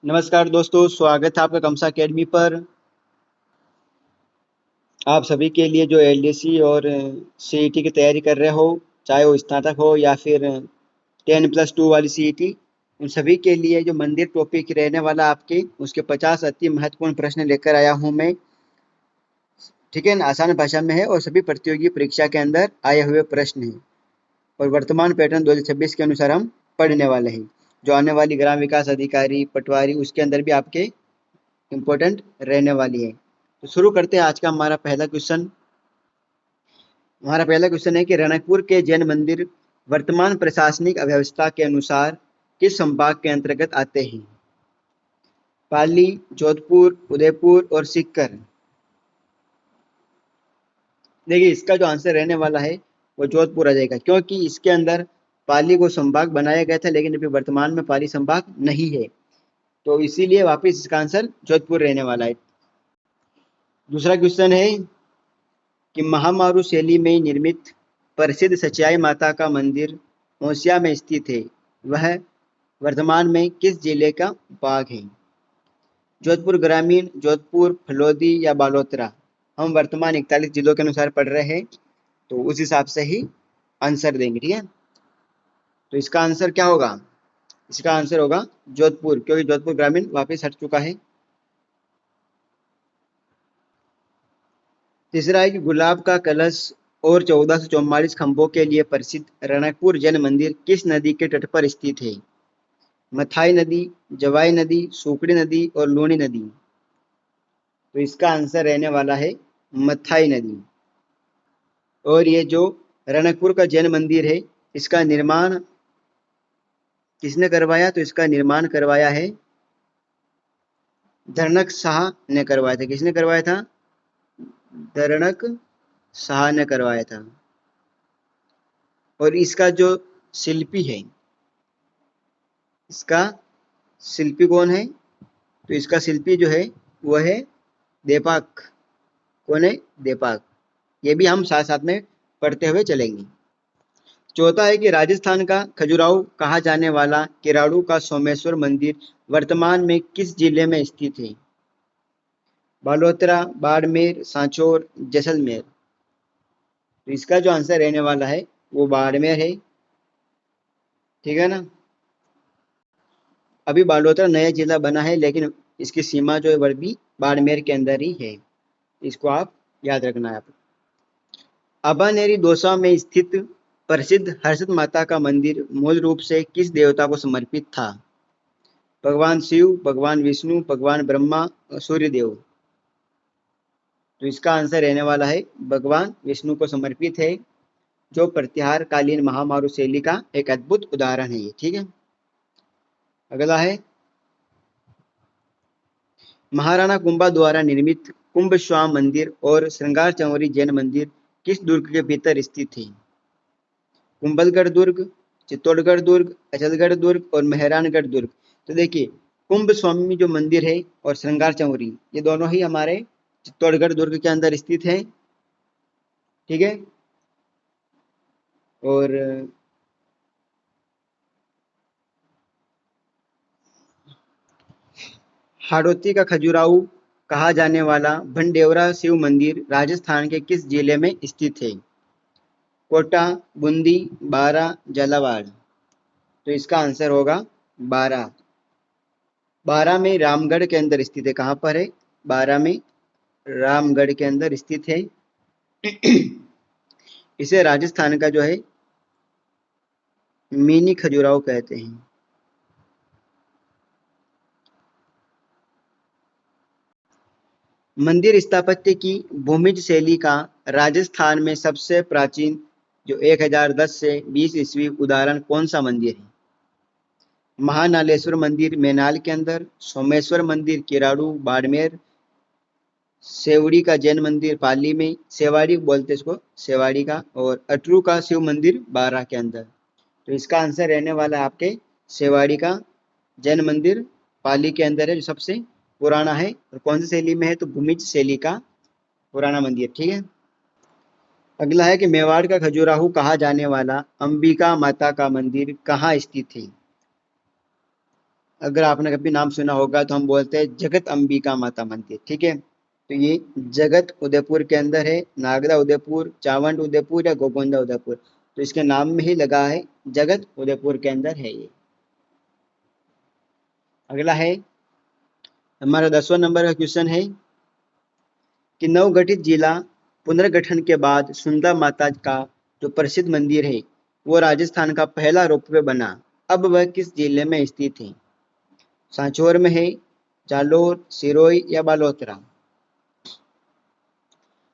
नमस्कार दोस्तों, स्वागत है आपका कमसा अकेडमी पर। आप सभी के लिए जो एलडीसी और सीईटी की तैयारी कर रहे हो, चाहे वो स्नातक हो या फिर 10+2 वाली सीईटी, उन सभी के लिए जो मंदिर टॉपिक रहने वाला आपके उसके 50 अति महत्वपूर्ण प्रश्न लेकर आया हूं मैं। ठीक है ना, आसान भाषा में है और सभी प्रतियोगी परीक्षा के अंदर आए हुए प्रश्न हैं और वर्तमान पैटर्न 2026 के अनुसार हम पढ़ने वाले हैं। जो आने वाली ग्राम विकास अधिकारी, पटवारी, उसके अंदर भी आपके इम्पोर्टेंट रहने वाली है। तो शुरू करते हैं आज का हमारा पहला क्वेश्चन। है कि रणकपुर के जैन मंदिर वर्तमान प्रशासनिक अव्यवस्था के अनुसार किस संभाग के अंतर्गत आते हैं? पाली, जोधपुर, उदयपुर और सीकर। देखिए, इसका जो आंसर रहने वाला है वो जोधपुर आ जाएगा, क्योंकि इसके अंदर पाली को संभाग बनाया गया था, लेकिन अभी वर्तमान में पाली संभाग नहीं है, तो इसीलिए वापिस इसका आंसर जोधपुर रहने वाला है। दूसरा क्वेश्चन है कि महामारू शैली में निर्मित प्रसिद्ध सच्चाई माता का मंदिर ओसिया में स्थित है, वह वर्तमान में किस जिले का भाग है? जोधपुर ग्रामीण, जोधपुर, फलोदी या बालोतरा? हम वर्तमान 41 जिलों के अनुसार पढ़ रहे हैं, तो उस हिसाब से ही आंसर देंगे। ठीक है, तो इसका आंसर क्या होगा? इसका आंसर होगा जोधपुर, क्योंकि जोधपुर ग्रामीण वापस हट चुका है। तीसरा है कि गुलाब का कलश और 1444 खंभों के लिए प्रसिद्ध रणकपुर जैन मंदिर किस नदी के तट पर स्थित है? मथाई नदी, जवाई नदी, सुकड़ी नदी और लूनी नदी? तो इसका आंसर रहने वाला है मथाई नदी। और ये जो रणकपुर का जैन मंदिर है, इसका निर्माण किसने करवाया? तो इसका निर्माण करवाया है धरणक शाह ने करवाया था। किसने करवाया था? धरणक शाह ने करवाया था। और इसका जो शिल्पी है, इसका शिल्पी कौन है? तो इसका शिल्पी जो है वह है देपाक। कौन है? देपाक। ये भी हम साथ साथ में पढ़ते हुए चलेंगे। चौथा है कि राजस्थान का खजुराहो कहा जाने वाला किराड़ू का सोमेश्वर मंदिर वर्तमान में किस जिले में स्थित है? बालोतरा, बाड़मेर, सांचौर, जैसलमेर? तो इसका जो आंसर रहने वाला है वो बाड़मेर है। ठीक है ना, अभी बालोतरा नया जिला बना है, लेकिन इसकी सीमा जो है वह भी बाड़मेर के अंदर ही है। इसको आप याद रखना है। अबानेरी दौसा में स्थित प्रसिद्ध हर्षद माता का मंदिर मूल रूप से किस देवता को समर्पित था? भगवान शिव, भगवान विष्णु, भगवान ब्रह्मा और सूर्य देव? तो इसका आंसर रहने वाला है भगवान विष्णु को समर्पित है, जो प्रत्याहार कालीन महामारू शैली का एक अद्भुत उदाहरण है ये। ठीक है, अगला है महाराणा कुंभा द्वारा निर्मित कुंभस्वाम मंदिर और श्रृंगार चंवरी जैन मंदिर किस दुर्ग के भीतर स्थित है? कुंभलगढ़ दुर्ग, चित्तौड़गढ़ दुर्ग, अचलगढ़ दुर्ग और मेहरानगढ़ दुर्ग? तो देखिए, कुंभ स्वामी जो मंदिर है और श्रृंगार चंवरी, ये दोनों ही हमारे चित्तौड़गढ़ दुर्ग के अंदर स्थित है। ठीक है, और हाड़ौती का खजुराहो कहा जाने वाला भंडेवरा शिव मंदिर राजस्थान के किस जिले में स्थित है? कोटा, बूंदी, बारा, झालावाड़? तो इसका आंसर होगा बारा। बारा में रामगढ़ के अंदर स्थित है। कहाँ पर है? बारा में रामगढ़ के अंदर स्थित है। इसे राजस्थान का जो है मिनी खजुराहो कहते हैं। मंदिर स्थापत्य की भूमिज शैली का राजस्थान में सबसे प्राचीन जो 1010 से 20 ईस्वी उदाहरण कौन सा मंदिर है? महानालेश्वर मंदिर मैनाल के अंदर, सोमेश्वर मंदिर किराड़ू बाड़मेर, सेवड़ी का जैन मंदिर पाली में, सेवाड़ी बोलते इसको, सेवाड़ी का, और अटरू का शिव मंदिर बारा के अंदर? तो इसका आंसर रहने वाला है आपके सेवाड़ी का जैन मंदिर पाली के अंदर है, जो सबसे पुराना है। और कौन सी शैली में है? तो भूमिज शैली का पुराना मंदिर। ठीक है, अगला है कि मेवाड़ का खजुराहो कहा जाने वाला अंबिका माता का मंदिर कहाँ स्थित है? अगर आपने कभी नाम सुना होगा तो हम बोलते हैं जगत अंबिका माता मंदिर, ठीक है। तो ये जगत उदयपुर के अंदर है, नागदा उदयपुर, चावंड उदयपुर या गोगोंदा उदयपुर, तो इसके नाम में ही लगा है, जगत उदयपुर के अंदर है ये। अगला है हमारा 10वां नंबर का क्वेश्चन है कि नवगठित जिला पुनर्गठन के बाद सुंदर माता का जो प्रसिद्ध मंदिर है वो राजस्थान का पहला रोपवे बना, अब वह किस जिले में स्थित है? सांचौर में है, जालोर, सिरोही या बालोतरा?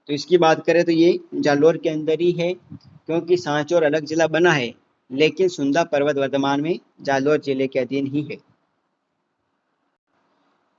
तो इसकी बात करें तो ये जालोर के अंदर ही है, क्योंकि सांचौर अलग जिला बना है, लेकिन सुंदा पर्वत वर्तमान में जालोर जिले के अधीन ही है।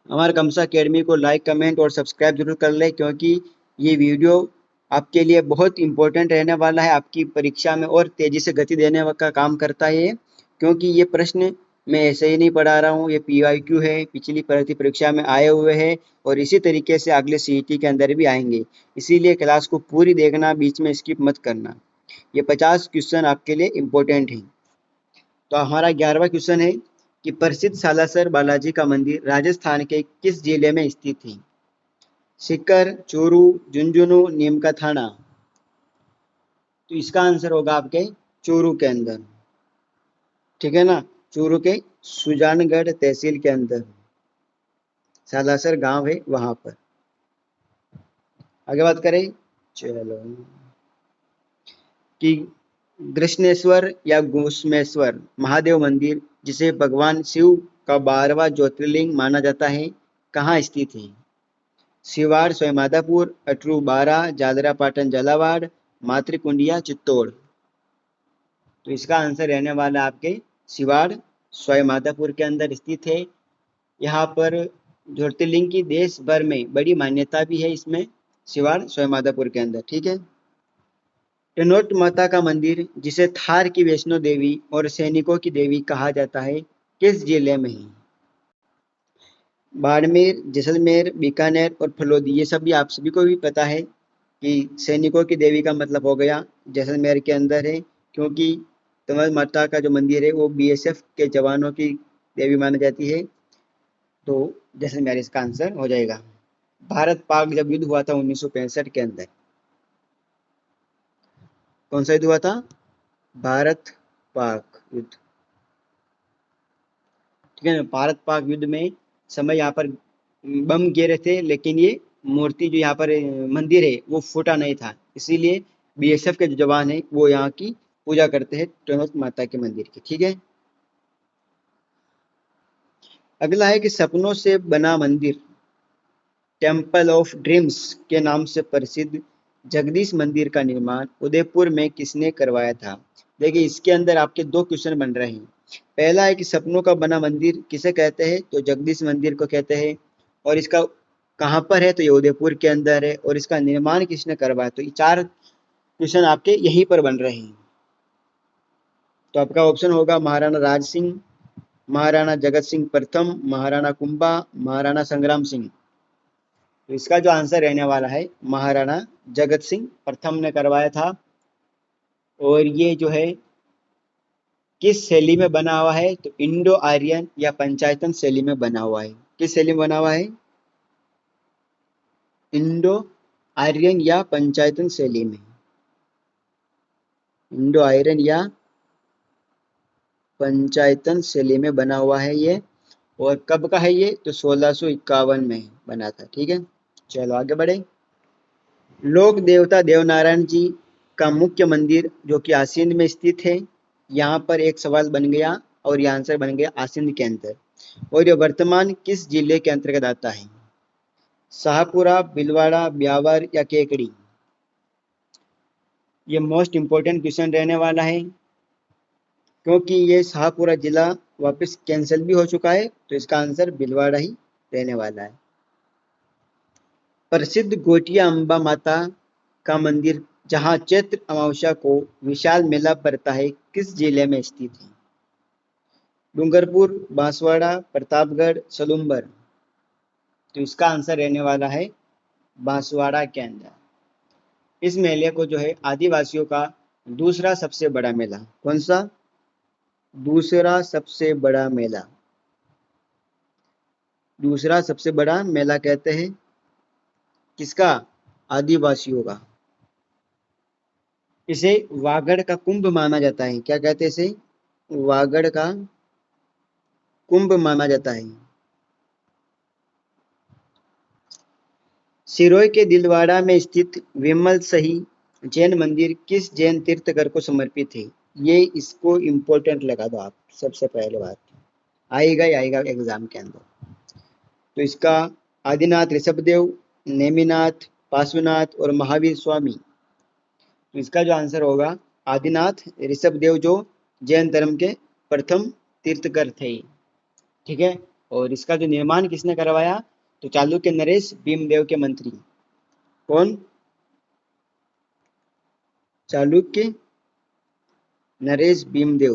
हमारे कमसा अकेडमी को लाइक, कमेंट और सब्सक्राइब जरूर कर ले, क्योंकि ये वीडियो आपके लिए बहुत इंपॉर्टेंट रहने वाला है, आपकी परीक्षा में और तेजी से गति देने का काम करता है ये, क्योंकि ये प्रश्न मैं ऐसे ही नहीं पढ़ा रहा हूँ, ये PYQ है, पिछली भर्ती परीक्षा में आए हुए हैं और इसी तरीके से अगले CET के अंदर भी आएंगे, इसीलिए क्लास को पूरी देखना, बीच में स्किप मत करना। ये 50 क्वेश्चन आपके लिए इम्पोर्टेंट हैं। तो हमारा 11वां क्वेश्चन है कि प्रसिद्ध सालासर बालाजी का मंदिर राजस्थान के किस जिले में स्थित है? सीकर, चूरू, झुंझुनू, नीम का थाना? तो इसका आंसर होगा आपके चूरू के अंदर, ठीक है ना, चूरू के सुजानगढ़ तहसील के अंदर सालासर गांव है वहां पर। आगे बात करें, चलो, कि कृष्णेश्वर या घुश्मेश्वर महादेव मंदिर, जिसे भगवान शिव का 12वां ज्योतिर्लिंग माना जाता है, कहाँ स्थित है? सिवाड़, स्वयंमाधापुर, अटरू बारा, जादरा पाटन झालावाड़, मातृकुंडिया चित्तौड़? तो इसका आंसर रहने वाला आपके सिवाड़ स्वयंमाधापुर के अंदर स्थित है। यहाँ पर ज्योतिर्लिंग की देश भर में बड़ी मान्यता भी है इसमें, सिवाड़ स्वयंमाधापुर के अंदर, ठीक है। टेनोट माता का मंदिर, जिसे थार की वैष्णो देवी और सैनिकों की देवी कहा जाता है, किस जिले में है? बाड़मेर, जैसलमेर, बीकानेर और फलोदी? ये सभी आप सभी को भी पता है कि सैनिकों की देवी का मतलब हो गया जैसलमेर के अंदर है, क्योंकि तमल माता का जो मंदिर है वो BSF के जवानों की देवी मानी जाती है, तो जैसलमेर इसका आंसर हो जाएगा। भारत पाक जब युद्ध हुआ था 1965 के अंदर, कौन सा युद्ध हुआ था? भारत पाक युद्ध, ठीक है ना। भारत पाक युद्ध में समय यहाँ पर बम गिरे थे, लेकिन ये मूर्ति जो यहाँ पर मंदिर है वो फूटा नहीं था, इसीलिए BSF के जो जवान है वो यहाँ की पूजा करते हैं टेनोट माता के मंदिर की, ठीक है। अगला है कि सपनों से बना मंदिर, टेम्पल ऑफ ड्रीम्स के नाम से प्रसिद्ध जगदीश मंदिर का निर्माण उदयपुर में किसने करवाया था? देखिए इसके अंदर आपके दो क्वेश्चन बन रहे हैं। पहला है कि सपनों का बना मंदिर किसे कहते हैं, तो जगदीश मंदिर को कहते हैं, और इसका कहाँ पर है, तो ये उदयपुर के अंदर है, और इसका निर्माण किसने करवाया? तो ये 4 क्वेश्चन आपके यहीं पर बन रहे हैं। तो आपका ऑप्शन होगा महाराणा राज सिंह, महाराणा जगत सिंह प्रथम, महाराणा कुंभा, महाराणा संग्राम सिंह? तो इसका जो आंसर रहने वाला है महाराणा जगत सिंह प्रथम ने करवाया था। और ये जो है किस शैली में बना हुआ है, तो इंडो आर्यन या पंचायतन शैली में बना हुआ है। किस शैली में बना हुआ है? इंडो आर्यन या पंचायतन शैली में, इंडो आर्यन या पंचायतन शैली में बना हुआ है ये। और कब का है ये, तो 1651 में बना था, ठीक है। चलो आगे बढ़े। लोक देवता देवनारायण जी का मुख्य मंदिर जो कि आसींद में स्थित है, यहाँ पर एक सवाल बन गया और ये आंसर बन गया आसींद के अंदर, और ये वर्तमान किस जिले के अंतर्गत आता है? शाहपुरा, भीलवाड़ा, ब्यावर या केकड़ी? ये मोस्ट इंपोर्टेंट क्वेश्चन रहने वाला है, क्योंकि ये शाहपुरा जिला वापस कैंसिल भी हो चुका है, तो इसका आंसर भीलवाड़ा ही रहने वाला है। प्रसिद्ध गोटिया अम्बा माता का मंदिर जहां चैत्र अमावस्या को विशाल मेला पड़ता है, किस जिले में स्थित है? डूंगरपुर, बांसवाड़ा, प्रतापगढ़, सलूम्बर? तो इसका आंसर रहने वाला है बांसवाड़ा के अंदर। इस मेले को जो है आदिवासियों का दूसरा सबसे बड़ा मेला, कौन सा? दूसरा सबसे बड़ा मेला, दूसरा सबसे बड़ा मेला कहते हैं किसका? आदिवासियों का। इसे वागड़ का कुंभ माना जाता है। क्या कहते हैं इसे? वागड़ का कुंभ माना जाता है। सिरोही के दिलवाड़ा में स्थित विमल सही जैन मंदिर किस जैन तीर्थकर को समर्पित है? ये इसको इम्पोर्टेंट लगा दो आप, सबसे पहले बात आएगा ही आएगा एग्जाम के अंदर। तो इसका आदिनाथ ऋषभदेव, नेमिनाथ, पार्श्वनाथ और महावीर स्वामी। तो इसका जो आंसर होगा आदिनाथ ऋषभदेव, जो जैन धर्म के प्रथम तीर्थकर थे। ठीक है। और इसका जो निर्माण किसने करवाया? तो चालुक्य नरेश भीमदेव के मंत्री। कौन? चालुक्य नरेश भीमदेव।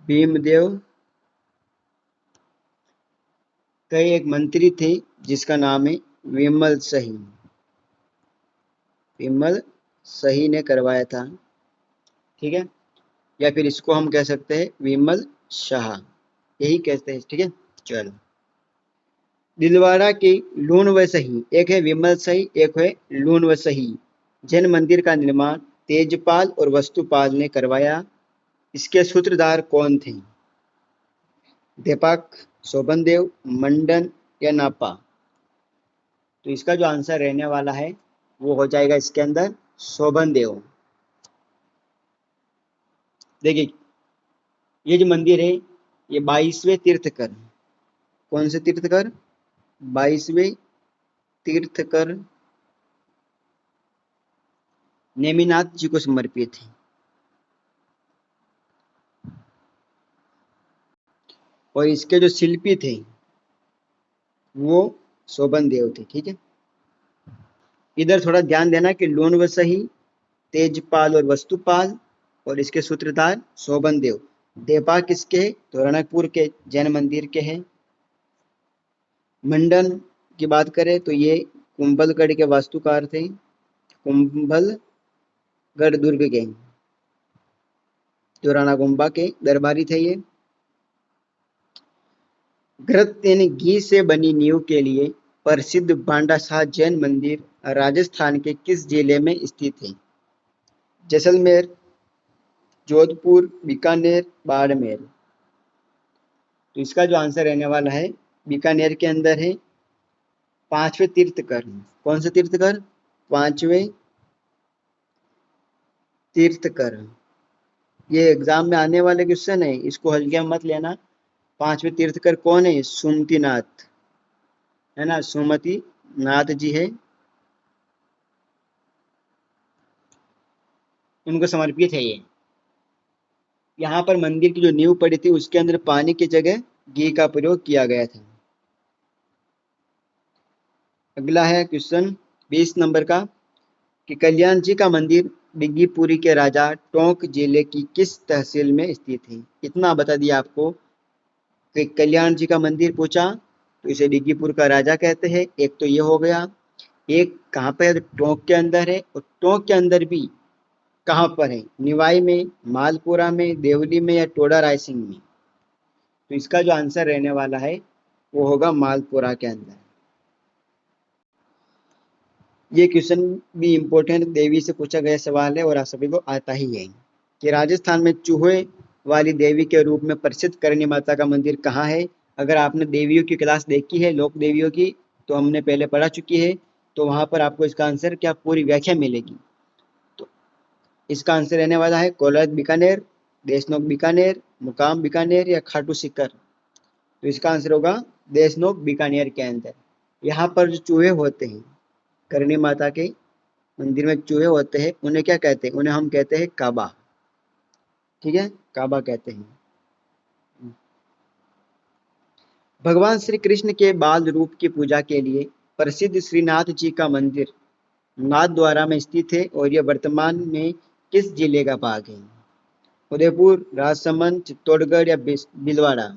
भीमदेव के एक मंत्री थे जिसका नाम है विमल सही। विमल सही ने करवाया था। ठीक है। या फिर इसको हम कह सकते हैं विमल शाह, यही कहते हैं। ठीक है। चलो, दिलवाड़ा की लूण व सही, एक है विमल सही, एक है लूण व सही जैन मंदिर का निर्माण तेजपाल और वस्तुपाल ने करवाया। इसके सूत्रधार कौन थे? देपाक, शोभनदेव, मंडन या नापा? तो इसका जो आंसर रहने वाला है वो हो जाएगा इसके अंदर शोभनदेव। देखिए, ये जो मंदिर है ये 22वें तीर्थकर, कौन से तीर्थकर? 22वें तीर्थकर नेमिनाथ जी को समर्पित है। और इसके जो शिल्पी थे वो शोभन देव थे। ठीक है। इधर थोड़ा ध्यान देना कि लूण व सही, तेजपाल और वस्तुपाल, और इसके सूत्रधार शोभन देव। देपा किसके है? तो रणकपुर के जैन मंदिर के हैं। मंडन की बात करें तो ये कुंभलगढ़ के वास्तुकार थे, कुंभलगढ़ दुर्ग के, जो राणा कुंभा के दरबारी थे ये। घृत यानी घी से बनी नींव के लिए प्रसिद्ध बांडासाह जैन मंदिर राजस्थान के किस जिले में स्थित है? जैसलमेर, जोधपुर, बीकानेर, बाड़मेर? तो इसका जो आंसर रहने वाला है बीकानेर के अंदर है। पांचवें तीर्थकर, कौन से तीर्थकर? पांचवें तीर्थकर। ये एग्जाम में आने वाले क्वेश्चन है, इसको हल्के में मत लेना। पांचवें तीर्थकर कौन है? सुमतिनाथ, है ना, सुमति नाथ जी है, उनको समर्पित है ये। यहाँ पर मंदिर की जो नींव पड़ी थी उसके अंदर पानी की जगह घी का प्रयोग किया गया था। अगला है क्वेश्चन 20 नंबर का कि कल्याण जी का मंदिर डिग्गीपुरी के राजा टोंक जिले की किस तहसील में स्थित है? इतना बता दिया आपको कि कल्याण जी का मंदिर पूछा तो इसे डिग्गीपुर का राजा कहते हैं। एक तो ये हो गया। एक कहाँ पे है? तो टोंक के अंदर है। और टोंक के अंदर भी कहाँ पर है? निवाई में, मालपुरा में, देवली में या टोडा रायसिंह में? तो इसका जो आंसर रहने वाला है वो होगा मालपुरा के अंदर। ये क्वेश्चन भी इम्पोर्टेंट देवी से पूछा गया सवाल है और आप सभी को आता ही है कि राजस्थान में चूहे वाली देवी के रूप में प्रसिद्ध करणी माता का मंदिर कहाँ है? अगर आपने देवियों की क्लास देखी है, लोक देवियों की, तो हमने पहले पढ़ा चुकी है। तो वहां पर आपको इसका आंसर क्या पूरी व्याख्या मिलेगी। तो इसका आंसर रहने वाला है कोलाद बीकानेर, देशनोक बीकानेर, मुकाम बीकानेर या खाटू सीकर? तो इसका आंसर होगा देशनोक बीकानेर के अंदर। यहाँ पर जो चूहे होते हैं करणी माता के मंदिर में, चूहे होते हैं, उन्हें क्या कहते हैं? उन्हें हम कहते हैं काबा। ठीक है, काबा कहते हैं। भगवान श्री कृष्ण के बाल रूप की पूजा के लिए प्रसिद्ध श्रीनाथ जी का मंदिर नाथद्वारा में स्थित है और यह वर्तमान में किस जिले का भाग है? उदयपुर, राजसमंद, चित्तौड़गढ़ या भीलवाड़ा?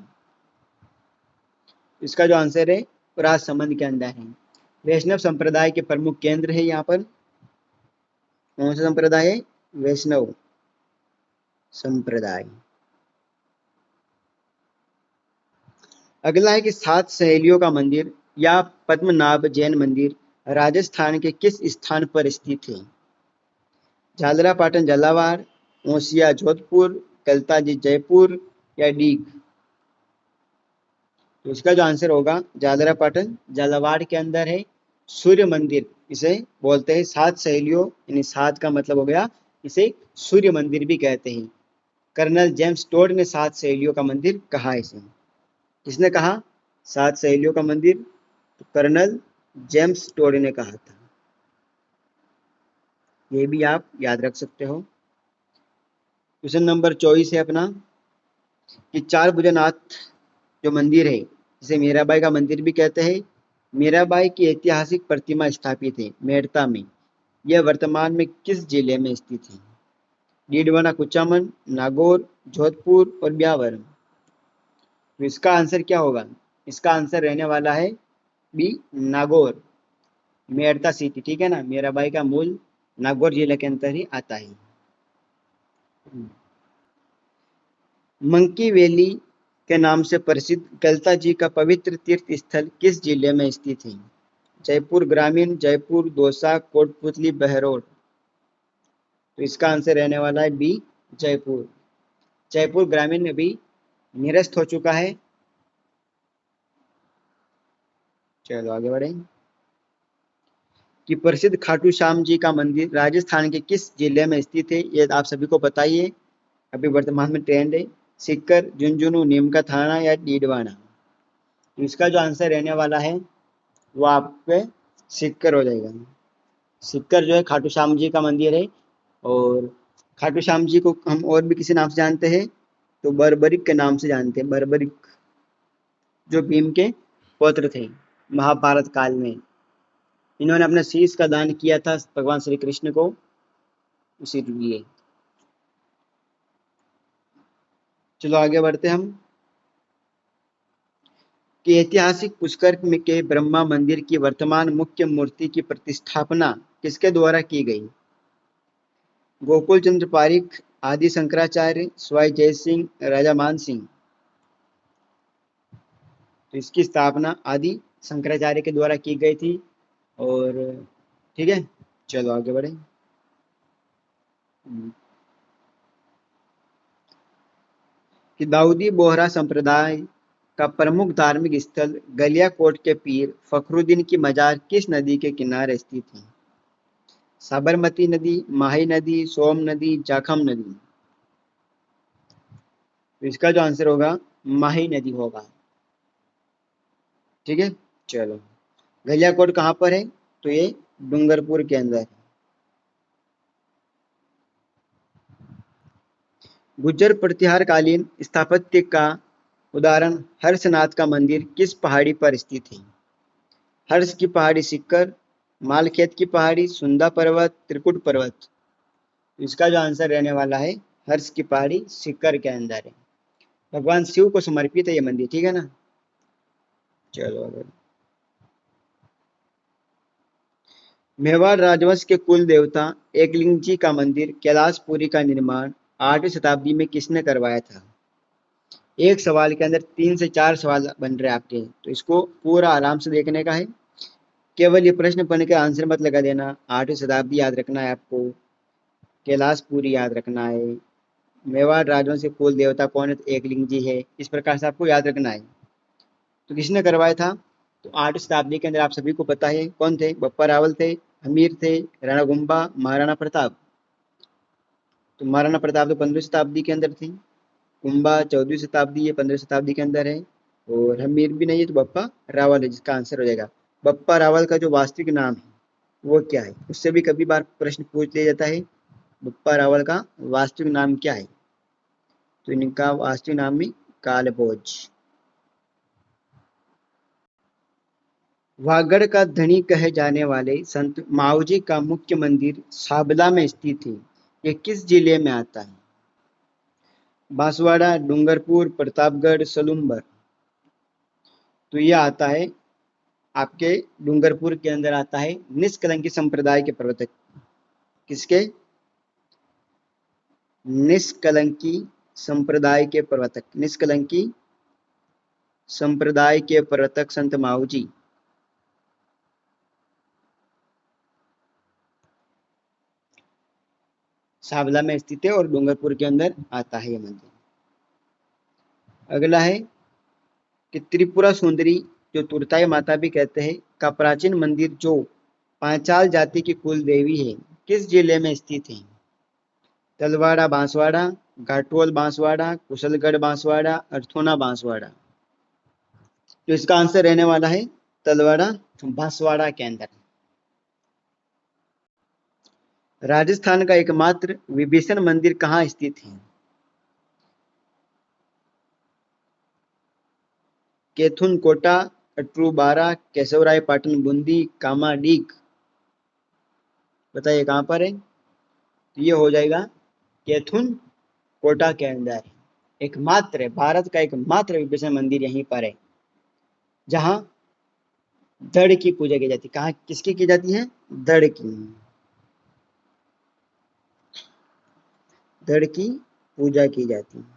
इसका जो आंसर है राजसमंद के अंदर है। वैष्णव संप्रदाय के प्रमुख केंद्र है यहाँ पर। कौन सा संप्रदाय है? वैष्णव संप्रदाय। अगला है कि सात सहेलियों का मंदिर या पद्मनाभ जैन मंदिर राजस्थान के किस स्थान पर स्थित है? झालरापाटन झालावाड़, ओसिया जोधपुर, कलताजी जयपुर या डीग? तो इसका जो आंसर होगा झालरापाटन झालावाड़ के अंदर है सूर्य मंदिर। इसे बोलते हैं सात सहेलियों, यानी सात का मतलब हो गया, इसे सूर्य मंदिर भी कहते हैं। कर्नल जेम्स टोड ने सात सहेलियों का मंदिर कहा इसे। किसने कहा सात सहेलियों का मंदिर? तो कर्नल जेम्स टोड ने कहा था। ये भी आप याद रख सकते हो। क्वेश्चन नंबर 24 है अपना कि चार भुजनाथ जो मंदिर है, जिसे मीराबाई का मंदिर भी कहते हैं, मीराबाई की ऐतिहासिक प्रतिमा स्थापित है मेड़ता में। यह वर्तमान में किस जिले में स्थित है? डीडवाना, कुचामन, नागौर, जोधपुर और ब्यावर? तो इसका आंसर क्या होगा? इसका आंसर रहने वाला है बी नागौर, मेड़ता सिटी। ठीक है ना, मीराबाई का मूल नागौर जिले के अंदर ही आता है। मंकी वैली के नाम से प्रसिद्ध गलता जी का पवित्र तीर्थ स्थल किस जिले में स्थित है? जयपुर ग्रामीण, जयपुर, दौसा, कोटपुतली, बहरोड? तो इसका आंसर रहने वाला है बी जयपुर। जयपुर ग्रामीण में भी निरस्त हो चुका है। चलो आगे बढ़े कि प्रसिद्ध खाटू श्याम जी का मंदिर राजस्थान के किस जिले में स्थित है? ये आप सभी को पता ही है, अभी वर्तमान में ट्रेंड है। सीकर, झुंझुनू, नीमका थाना या डीडवाना? तो इसका जो आंसर रहने वाला है वो आपके सीकर हो जाएगा। सीकर जो है खाटू श्याम जी का मंदिर है। और खाटू श्याम जी को हम और भी किसी नाम से जानते हैं, तो बर्बरिक के नाम से जानते हैं। बर्बरिक जो भीम के पौत्र थे महाभारत काल में, इन्होंने अपने शीश का दान किया था भगवान श्री कृष्ण को, उसी लिए। चलो आगे बढ़ते हम कि ऐतिहासिक पुष्कर के ब्रह्मा मंदिर की वर्तमान मुख्य मूर्ति की प्रतिष्ठापना किसके द्वारा की गई? गोकुल चंद्र पारिक, आदि शंकराचार्य, स्वाई जय सिंह, राजा मान सिंह? तो इसकी स्थापना आदि शंकराचार्य के द्वारा की गई थी। और ठीक है, चलो आगे बढ़े कि दाऊदी बोहरा संप्रदाय का प्रमुख धार्मिक स्थल गलियाकोट के पीर फखरुद्दीन की मजार किस नदी के किनारे स्थित है? साबरमती नदी, माही नदी, सोम नदी, जाखम नदी? तो इसका जो आंसर होगा माही नदी होगा। ठीक है, चलो गलियाकोट कहाँ पर है? तो ये डूंगरपुर के अंदर है। गुज्जर प्रतिहार कालीन स्थापत्य का उदाहरण हर्षनाथ का मंदिर किस पहाड़ी पर स्थित है? हर्ष की पहाड़ी सीकर, मालखेत की पहाड़ी, सुंदा पर्वत, त्रिकुट पर्वत? इसका जो आंसर रहने वाला है हर्ष की पहाड़ी सीकर के अंदर है। भगवान शिव को समर्पित है ये मंदिर। ठीक है ना, चलो अगर मेवाड़ राजवंश के कुल देवता एकलिंग जी का मंदिर कैलाशपुरी का निर्माण 8वीं शताब्दी में किसने करवाया था? एक सवाल के अंदर 3 से 4 सवाल बन रहे हैं आपके, तो इसको पूरा आराम से देखने का है। केवल ये प्रश्न पढ़ने का आंसर मत लगा देना। 8वीं शताब्दी याद रखना है आपको, कैलाशपुरी याद रखना है, मेवाड़ राजवंश के कुल देवता कौन है? तो एकलिंग जी है। इस प्रकार से आपको याद रखना है। तो किसने करवाया था? तो 8वीं शताब्दी के अंदर आप सभी को पता है कौन थे? बप्पा रावल थे, हमीर थे, राणा गुम्बा, महाराणा प्रताप? तो महाराणा प्रताप तो 15वीं शताब्दी के अंदर थी, गुम्बा 14वीं शताब्दी है, 15वीं शताब्दी के अंदर है, और हमीर भी नहीं है, तो बप्पा रावल है, जिसका आंसर हो जाएगा। बप्पा रावल का जो वास्तविक नाम है वो क्या है? उससे भी कभी बार प्रश्न पूछ लिया जाता है, बप्पा रावल का वास्तविक नाम क्या है? तो इनका वास्तविक नाम है कालभोज। वागड़ का धनी कहे जाने वाले संत माऊजी का मुख्य मंदिर साबला में स्थित है। ये किस जिले में आता है? बांसवाड़ा, डूंगरपुर, प्रतापगढ़, सलूम्बर? तो यह आता है आपके डूंगरपुर के अंदर आता है। निष्कलंकी संप्रदाय के प्रवर्तक किसके? निष्कलंकी संप्रदाय के प्रवर्तक, निष्कलंकी संप्रदाय के प्रवर्तक संत माऊजी। सावला में स्थित है और डूंगरपुर के अंदर आता है ये मंदिर। अगला है कि त्रिपुरा सुंदरी, जो तुरताई माता भी कहते हैं, का प्राचीन मंदिर जो पांचाल जाति की कुल देवी है, किस जिले में स्थित है? तलवाड़ा बांसवाड़ा, घाटोल बांसवाड़ा, कुशलगढ़ बांसवाड़ा, अर्थोना बांसवाड़ा। तो इसका आंसर रहने वाला है तलवाड़ा बांसवाड़ा के अंदर। राजस्थान का एकमात्र विभीषण मंदिर कहाँ स्थित है? केथुन कोटा, अट्रूबारा, केशवराय पाटन बूंदी, कामाडीग। बताइए कहां पर है? तो ये हो जाएगा केथुन कोटा के अंदर। एकमात्र, भारत का एकमात्र विभीषण मंदिर यहीं पर है, जहां दड़ की पूजा की जाती है। कहाँ किसकी की जाती है? दड़ की, दड़ की पूजा की जाती है।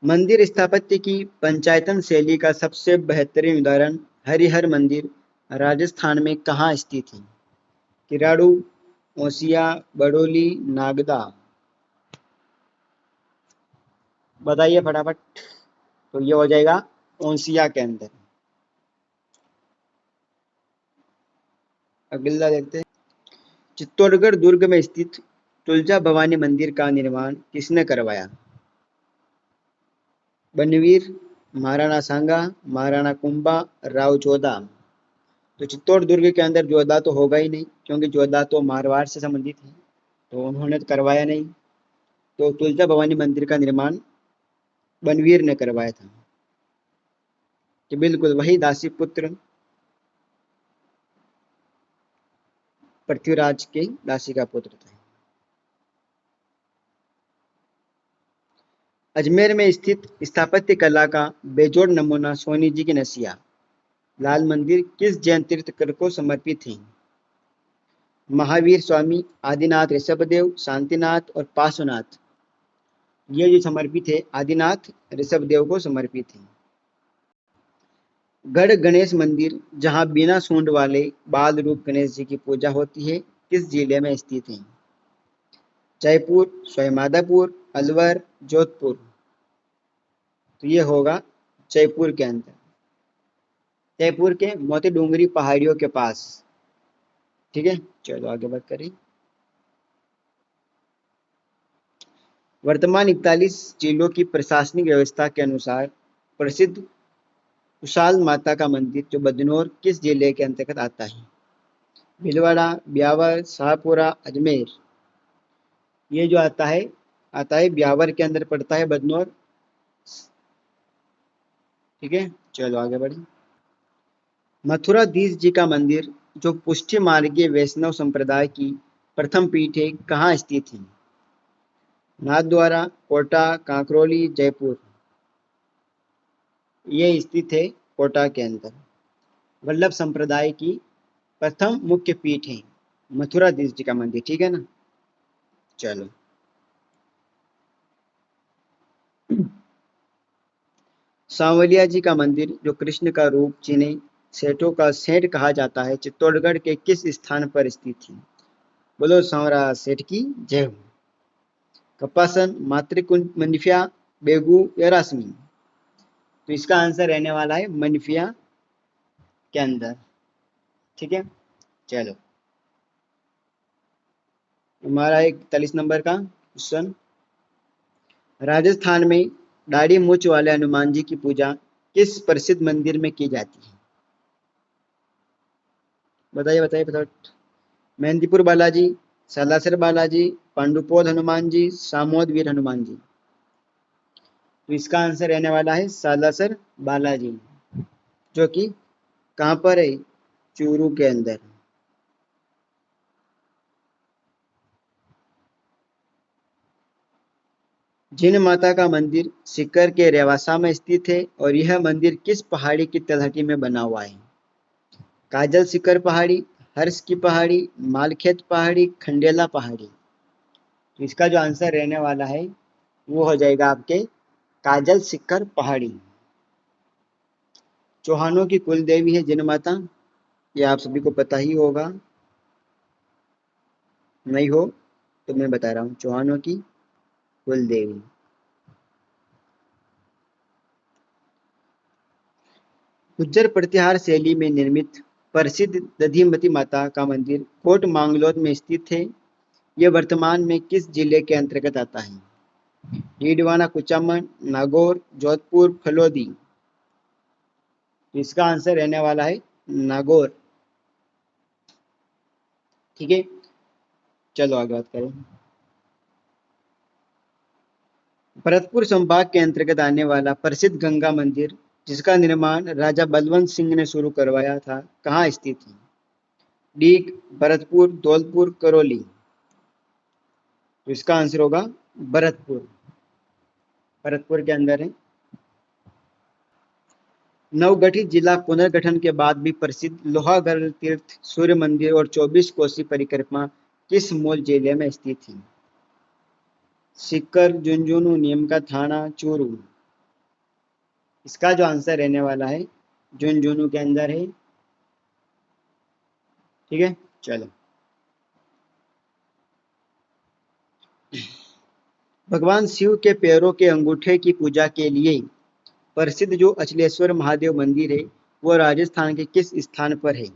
मंदिर स्थापत्य की पंचायतन शैली का सबसे बेहतरीन उदाहरण हरिहर मंदिर राजस्थान में कहाँ स्थित है? किराड़ू, ओसिया, बड़ोली, नागदा। बताइए फटाफट। तो ये हो जाएगा ओसिया के अंदर। अगला देखते हैं। चित्तौड़गढ़ दुर्ग में स्थित तुलजा भवानी मंदिर का निर्माण किसने करवाया? बनवीर, महाराणा सांगा, महाराणा कुंभा, राव जोधा। तो चित्तौड़ दुर्ग के अंदर जोधा तो होगा ही नहीं, क्योंकि जोधा तो मारवाड़ से संबंधित है, तो उन्होंने तो करवाया नहीं। तो तुलजा भवानी मंदिर का निर्माण बनवीर ने करवाया था। कि बिल्कुल वही दासी पुत्र पृथ्वीराज के दासी का पुत्र था। अजमेर में स्थित स्थापत्य कला का बेजोड़ नमूना सोनी जी की नसिया लाल मंदिर किस जैन तीर्थकर को समर्पित है? महावीर स्वामी, आदिनाथ ऋषभदेव, शांतिनाथ और पार्श्वनाथ। ये जो समर्पित है आदिनाथ ऋषभदेव को समर्पित है। गढ़ गणेश मंदिर, जहां बिना सूंड वाले बाल रूप गणेश जी की पूजा होती है, किस जिले में स्थित है? जयपुर, सवाईमाधोपुर, अलवर, जोधपुर। तो ये होगा जयपुर के अंदर, जयपुर के मोती डूंगरी पहाड़ियों के पास। ठीक है, चलो आगे बात करें। वर्तमान 41 जिलों की प्रशासनिक व्यवस्था के अनुसार प्रसिद्ध कुशाल माता का मंदिर जो बदनौर किस जिले के अंतर्गत आता है? भीलवाड़ा, ब्यावर, शाहपुरा, अजमेर। ये जो आता है ब्यावर के अंदर पड़ता है बदनौर। ठीक है, चलो आगे बढ़े। मथुराधीश जी का मंदिर जो पुष्टि मार्गीय वैष्णव संप्रदाय की प्रथम पीठ है, कहाँ स्थित है? नाथद्वारा, कोटा, कांकरोली, जयपुर। ये स्थित है कोटा के अंदर। वल्लभ संप्रदाय की प्रथम मुख्य पीठ है मथुराधीश जी का मंदिर। ठीक है ना, चलो। सांवलिया जी का मंदिर जो कृष्ण का रूप जिन्हें सेठों का सेठ कहा जाता है, चित्तौड़गढ़ के किस स्थान पर स्थित है? बोलो सांवरा सेठ की जय हो। कपासन, मातृकुंज, मनफिया, बेगू या रासमी। तो इसका आंसर रहने वाला है मनफिया के अंदर। ठीक है, चलो हमारा 41 नंबर का क्वेश्चन। राजस्थान में दाढ़ी मूछ वाले हनुमान जी की पूजा किस प्रसिद्ध मंदिर में की जाती है? बताइए बताइए फटाफट। मेहंदीपुर बालाजी, सालासर बालाजी, पांडुपोध हनुमान जी, सामोद वीर हनुमान जी। तो इसका आंसर रहने वाला है सालासर बालाजी, जो कि कहां पर है? चूरू के अंदर। जिन माता का मंदिर सीकर के रेवासा में स्थित है और यह मंदिर किस पहाड़ी की तलहटी में बना हुआ है? काजल सीकर पहाड़ी, हर्ष की पहाड़ी, मालखेत पहाड़ी, खंडेला पहाड़ी। तो इसका जो आंसर रहने वाला है वो हो जाएगा आपके काजल सिक्कर पहाड़ी। चौहानों की कुल देवी है जिनमाता, ये आप सभी को पता ही होगा, नहीं हो तो मैं बता रहा हूँ, चौहानों की कुल देवी। गुज्जर प्रतिहार शैली में निर्मित प्रसिद्ध दधिमती माता का मंदिर कोट मांगलोर में स्थित है। यह वर्तमान में किस जिले के अंतर्गत आता है? डीडवाना, कुचामन, नागौर, जोधपुर, फलोदी। इसका आंसर रहने वाला है नागौर। ठीक है, चलो आगे बात करें। भरतपुर संभाग के अंतर्गत आने वाला प्रसिद्ध गंगा मंदिर जिसका निर्माण राजा बलवंत सिंह ने शुरू करवाया था, कहाँ स्थित है? डीग, भरतपुर, धौलपुर, करौली। तो इसका आंसर होगा भरतपुर, भरतपुर के अंदर है। नवगठित जिला पुनर्गठन के बाद भी प्रसिद्ध लोहागढ़ तीर्थ सूर्य मंदिर और 24 कोसी परिक्रमा किस मूल जिले में स्थित है? सीकर, झुंझुनू, नीमका, थाना, चूरू। इसका जो आंसर रहने वाला है झुंझुनू के अंदर है। ठीक है, चलो। भगवान शिव के पैरों के अंगूठे की पूजा के लिए प्रसिद्ध जो अचलेश्वर महादेव मंदिर है वो राजस्थान के किस स्थान पर है?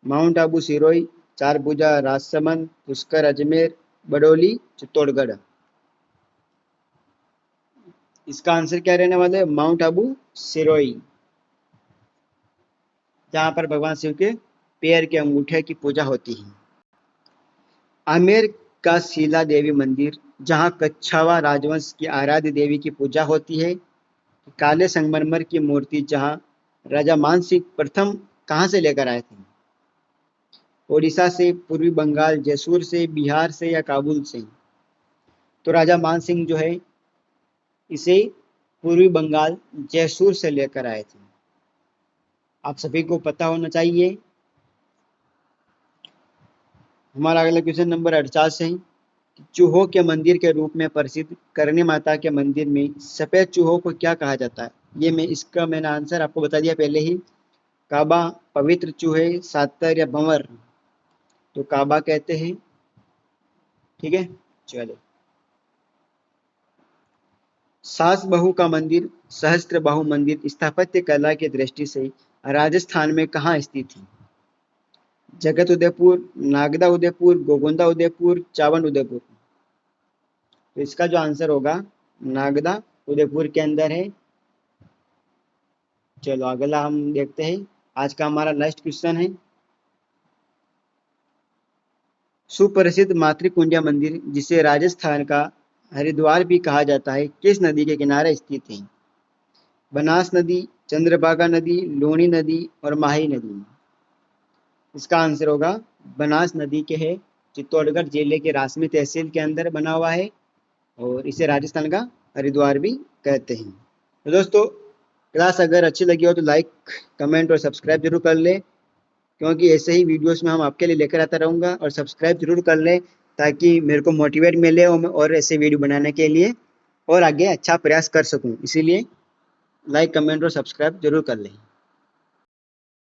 माउंट आबू, सिरोही, चारभुजा, राजसमंद, पुष्कर, अजमेर, बडोली, चित्तौड़गढ़। इसका आंसर क्या रहने वाला है? माउंट आबू, सिरोही, जहां पर भगवान शिव के पैर के अंगूठे की पूजा होती है। आमेर का शीला देवी मंदिर जहां कच्छावा राजवंश की आराध्य देवी की पूजा होती है। काले संगमरमर की मूर्ति जहां राजा मानसिंह प्रथम कहां से लेकर आए थे? ओडिशा से, पूर्वी बंगाल, जयसूर से, बिहार से या काबुल से। तो राजा मानसिंह जो है इसे पूर्वी बंगाल जयसूर से लेकर आए थे, आप सभी को पता होना चाहिए। हमारा अगला क्वेश्चन नंबर 48 है। चूहों के मंदिर के रूप में प्रसिद्ध करणी माता के मंदिर में सफेद चूहों को क्या कहा जाता है? ये मैंने आंसर आपको बता दिया पहले ही। काबा, पवित्र चूहे, सातर या भंवर। तो काबा कहते हैं। ठीक है, चलो। सास बहू का मंदिर, सहस्त्र बाहु मंदिर स्थापत्य कला की दृष्टि से राजस्थान में कहाँ स्थित है? जगत उदयपुर, नागदा उदयपुर, गोगोंदा उदयपुर, चावंड उदयपुर। तो इसका जो आंसर होगा नागदा उदयपुर के अंदर है। चलो अगला हम देखते हैं। आज का हमारा लास्ट क्वेश्चन है। सुप्रसिद्ध मातृकुंजा मंदिर जिसे राजस्थान का हरिद्वार भी कहा जाता है किस नदी के किनारे स्थित है? बनास नदी, चंद्रभागा नदी, लूणी नदी और माही नदी। इसका आंसर होगा बनास नदी के है। चित्तौड़गढ़ जिले के रासमी तहसील के अंदर बना हुआ है और इसे राजस्थान का हरिद्वार भी कहते हैं। तो दोस्तों, क्लास अगर अच्छी लगी हो तो लाइक, कमेंट और सब्सक्राइब जरूर कर ले, क्योंकि ऐसे ही वीडियोस में हम आपके लिए लेकर आता रहूँगा। और सब्सक्राइब जरूर कर ले ताकि मेरे को मोटिवेट मिले और ऐसे वीडियो बनाने के लिए और आगे अच्छा प्रयास कर सकूँ। इसीलिए लाइक, कमेंट और सब्सक्राइब जरूर कर लें।